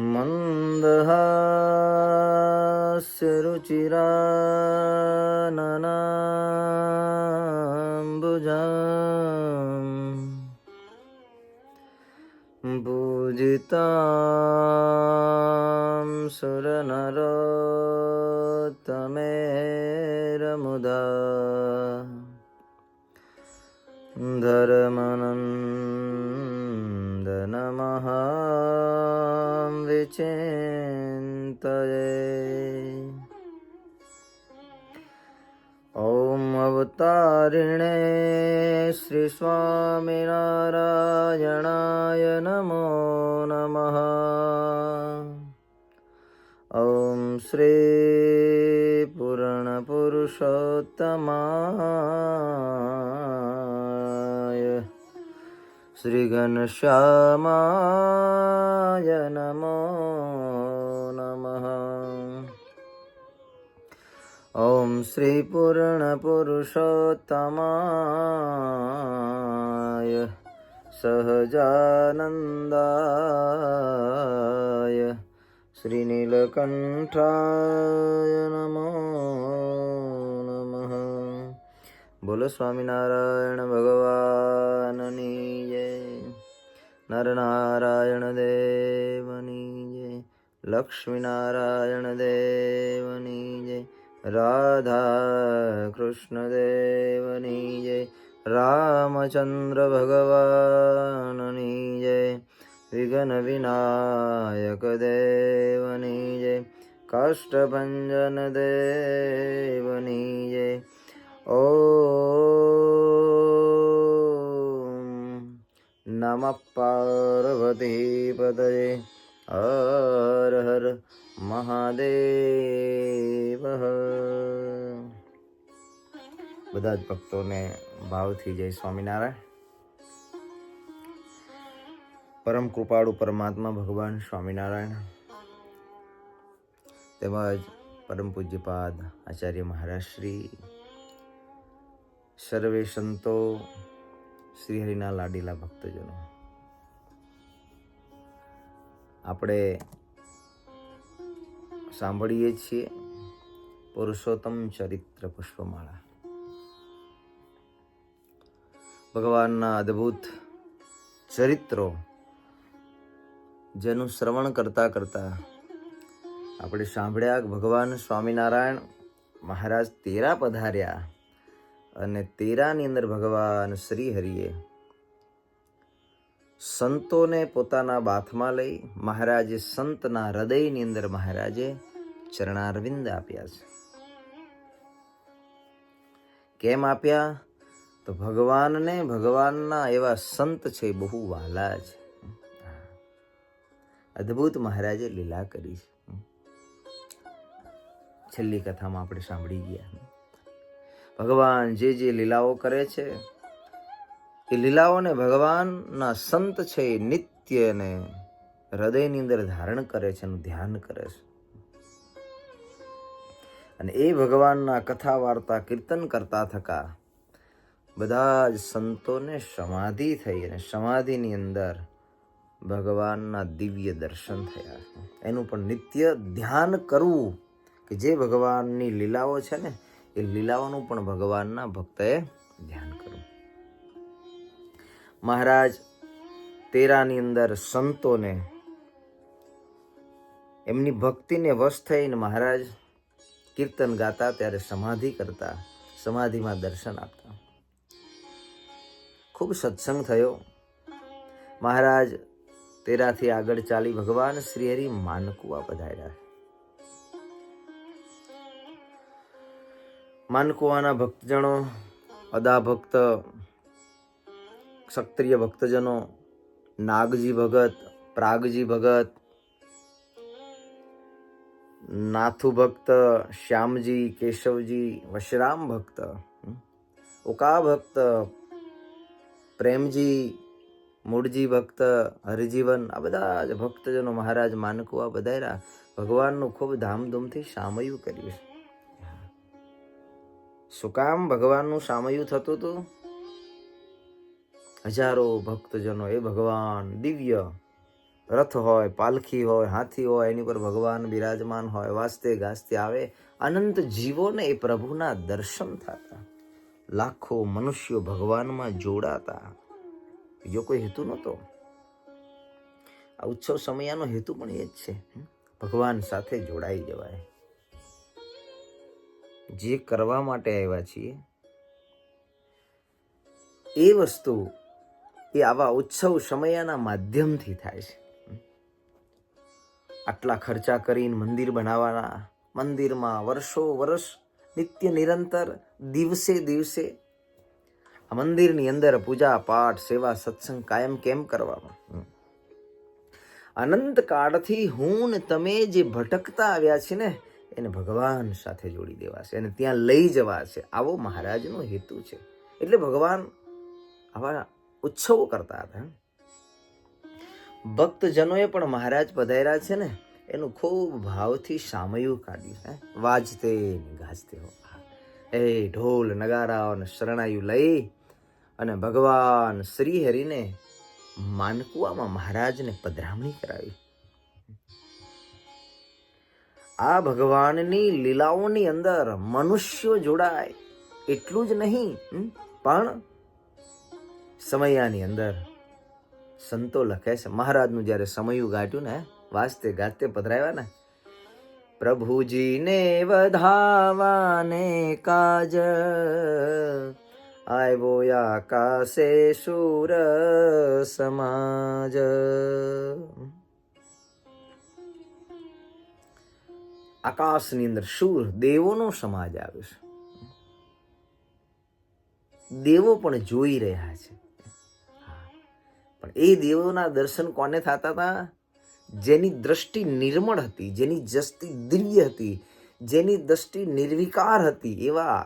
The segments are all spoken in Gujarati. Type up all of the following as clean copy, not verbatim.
मन्दहास्यरुचिराननाम्बुजाम् पूजितां सुरनरोत्तमेरमुदा धर्मनन्दनमहां विचिन्तये। ॐ अवतारिणे श्रीस्वामिनारायणाय नमो नमः। ॐ श्री पूर्णपुरुषोत्तमाय श्रीघनश्यामाय नमो नमः। ॐ श्री पूर्णपुरुषोत्तमाय सहजानन्दाय श्रीनीलकण्ठाय नमो नमः। बोलो स्वामिनारायण भगवाननी जय। नरनारायण देवनी जय। लक्ष्मीनारायण देवनी जय। राधा कृष्ण देवनी जय। रामचंद्र भगवाननी जय। विघ्न विनायक देवनी जय। काष्ठभंजन देवनी जय। ओम नमः पार्वतीपतये हर हर મહાદેવ। બધા જ ભક્તોને ભાવથી જય સ્વામિનારાયણ। પરમ કૃપાળુ પરમાત્મા ભગવાન સ્વામિનારાયણ તેમજ પરમ પૂજ્યપાદ આચાર્ય મહારાજ શ્રી, સર્વે સંતો, શ્રીહરિના લાડીલા ભક્તજનો, આપણે સાંભળીએ છીએ પુરુષોત્તમ ચરિત્ર પુષ્પમાળા, ભગવાનના અદ્ભુત ચરિત્રો જેનું શ્રવણ કરતા કરતા આપણે સાંભળ્યા કે ભગવાન સ્વામિનારાયણ મહારાજ તેરા પધાર્યા અને તેરાની અંદર ભગવાન શ્રી હરિએ સંતોને પોતાના બાથમાં લઈ મહારાજે સંતના હૃદયની અંદર મહારાજે ચરણારવિંદ આપ્યા છે. કેમ આપ્યા? તો ભગવાનને ભગવાનના એવા સંત છે બહુ વહાલા છે. અદ્ભુત મહારાજે લીલા કરી છે. છેલ્લી કથામાં આપણે સાંભળી ગયા, ભગવાન જે જે લીલાઓ કરે છે એ લીલાઓને ભગવાનના સંત છે એ નિત્ય ને હૃદયની અંદર ધારણ કરે છે, એનું ધ્યાન કરે છે. અને એ ભગવાનના કથા વાર્તા કીર્તન કરતા થકા બધા જ સંતોને સમાધિ થઈ અને સમાધિની અંદર ભગવાનના દિવ્ય દર્શન થયા. એનું પણ નિત્ય ધ્યાન કરવું કે જે ભગવાનની લીલાઓ છે ને એ લીલાઓનું પણ ભગવાનના ભક્તએ ધ્યાન કરવું. મહારાજ તેરાની અંદર સંતોને એમની ભક્તિને વશ થઈને મહારાજ કીર્તન ગાતા ત્યારે સમાધિ કરતા, સમાધિમાં દર્શન આપતા. ખૂબ સત્સંગ થયો. મહારાજ તેરાથી આગળ ચાલી ભગવાન શ્રી હરિ માનકુવા પધાર્યા. માનકુવાના ભક્તજનો, અદા ભક્ત, ક્ષત્રિય ભક્તજનો, નાગજી ભગત, પ્રાગજી ભગત, નાથુ ભક્ત, શ્યામજી, કેશવજી, વશરામ ભક્ત, ઓકા ભક્ત, પ્રેમજી, મૂળજી ભક્ત, હરિજીવન, આ બધા જ ભક્તજનો મહારાજ માનકુવા પધાર્યા. ભગવાનનું ખૂબ ધામધૂમથી સામયું કર્યું. શું કામ ભગવાનનું સામયું થતું હતું? હજારો ભક્તજનો એ ભગવાન દિવ્ય રથ હોય, પાલખી હોય, હાથી હોય, એની પર ભગવાન બિરાજમાન હોય, વાજતે ગાજતે આવે. અનંત જીવોને એ પ્રભુના દર્શન થતા, લાખો મનુષ્યો ભગવાનમાં જોડાતા. બીજો કોઈ હેતુ નહોતો. આ ઉત્સવ સમયાનો હેતુ પણ એ જ છે, ભગવાન સાથે જોડાઈ જવાય. જે કરવા માટે આવ્યા છીએ એ વસ્તુ એ આવા ઉત્સવ સમયાના માધ્યમથી થાય છે. આટલા ખર્ચા કરીને મંદિર બનાવવાના, મંદિરમાં વર્ષો વર્ષ નિત્ય નિરંતર દિવસે દિવસે આ મંદિરની અંદર પૂજા પાઠ સેવા સત્સંગ કાયમ કેમ કરવામાં? અનંત કાળથી હું ને તમે જે ભટકતા આવ્યા છે ને એને ભગવાન સાથે જોડી દેવા છે અને ત્યાં લઈ જવા છે. આવો મહારાજનો હેતુ છે. એટલે ભગવાન આવા ઉત્સવો કરતા હતા. ભક્તજનોએ પણ મહારાજ પધાર્યા છે ને એનું ખૂબ ભાવથી સામયું કાઢ્યું. વાજતે ગાજતે એ ઢોલ નગારા અને શરણાયું લઈ અને ભગવાન શ્રી હરિને માનકુવામાં મહારાજને પધરામણી કરાવી. આ ભગવાનની લીલાઓની અંદર મનુષ્યો જોડાય એટલું જ નહીં, પણ સમયાની અંદર સંતો લખે છે, મહારાજનું જયારે સમયું ગાંઠ્યું ને, વાજતે ગાજતે પધરાવ્યા ને, પ્રભુજીને વધાવાને કાજ આવ્યો આકાશે શૂર સમાજ. આકાશની અંદર શૂર દેવોનો સમાજ આવ્યો છે. દેવો પણ જોઈ રહ્યા છે. પણ એ દેવોના દર્શન કોને થતા હતા? જેની દ્રષ્ટિ નિર્મળ હતી, જેની દ્રષ્ટિ દિવ્ય હતી, જેની દ્રષ્ટિ નિર્વિકાર હતી. એવા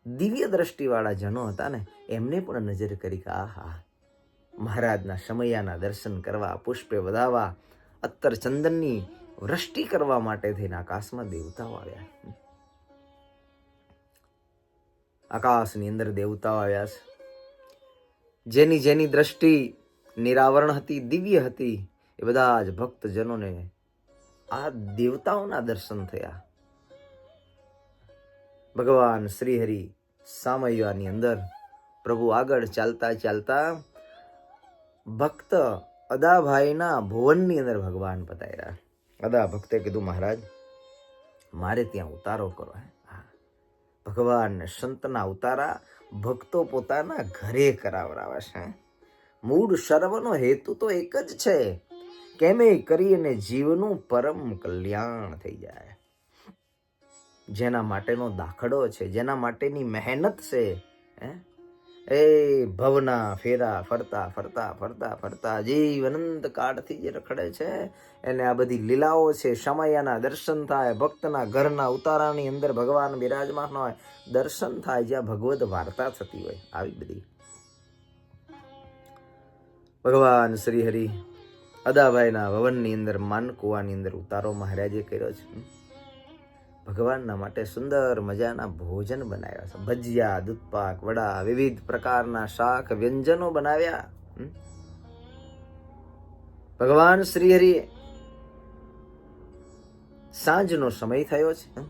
દિવ્ય દ્રષ્ટિવાળા જનો હતા ને, એમને પણ નજર કરી કે આહા, મહારાજના સમયાના દર્શન કરવા, પુષ્પે વધાવવા, અત્તર ચંદનની વૃષ્ટિ કરવા માટે થઈને આકાશમાં દેવતાઓ આવ્યા. આકાશની અંદર દેવતાઓ આવ્યા છે. જેની જેની દ્રષ્ટિ નિરાવરણ હતી, દિવ્ય હતી, એ બધા જ ભક્તજનોને આ દેવતાઓના દર્શન થયા. ભગવાન શ્રી હરિ સામૈયાની અંદર પ્રભુ આગળ ચાલતા ચાલતા ભક્ત અદાભાઈના ભુવનની અંદર ભગવાન પધાર્યા. અદા ભક્તે કીધું, મહારાજ મારે ત્યાં ઉતારો કરો. ભગવાન ને સંતના ઉતારા ભક્તો પોતાના ઘરે કરાવરાવે છે. મૂળ સર્વનો હેતુ તો એક જ છે, કેમે કરીને જીવનું પરમ કલ્યાણ થઈ જાય. જેના માટેનો દાખલો છે, જેના માટેની મહેનત છે, એ ભવના ફેરા ફરતા ફરતા ફરતા ફરતા જીવ અનંત કાળથી જે રખડે છે એને આ બધી લીલાઓ છે. સમયના દર્શન થાય, ભક્તના ઘરના ઉતારાની અંદર ભગવાન બિરાજમાન હોય, દર્શન થાય, જ્યાં ભગવદ વાર્તા થતી હોય. આવી બધી ભગવાન શ્રી હરિ અદાભાઈના ભવનની અંદર માનકુવાની અંદર ઉતારો મહારાજે કર્યો છે. ભગવાનના માટે સુંદર મજાના ભોજન બનાવ્યા છે. ભજીયા, દૂધપાક, વડા, વિવિધ પ્રકારના શાક વ્યંજનો બનાવ્યા. ભગવાન શ્રી હરિ સાંજનો સમય થયો છે.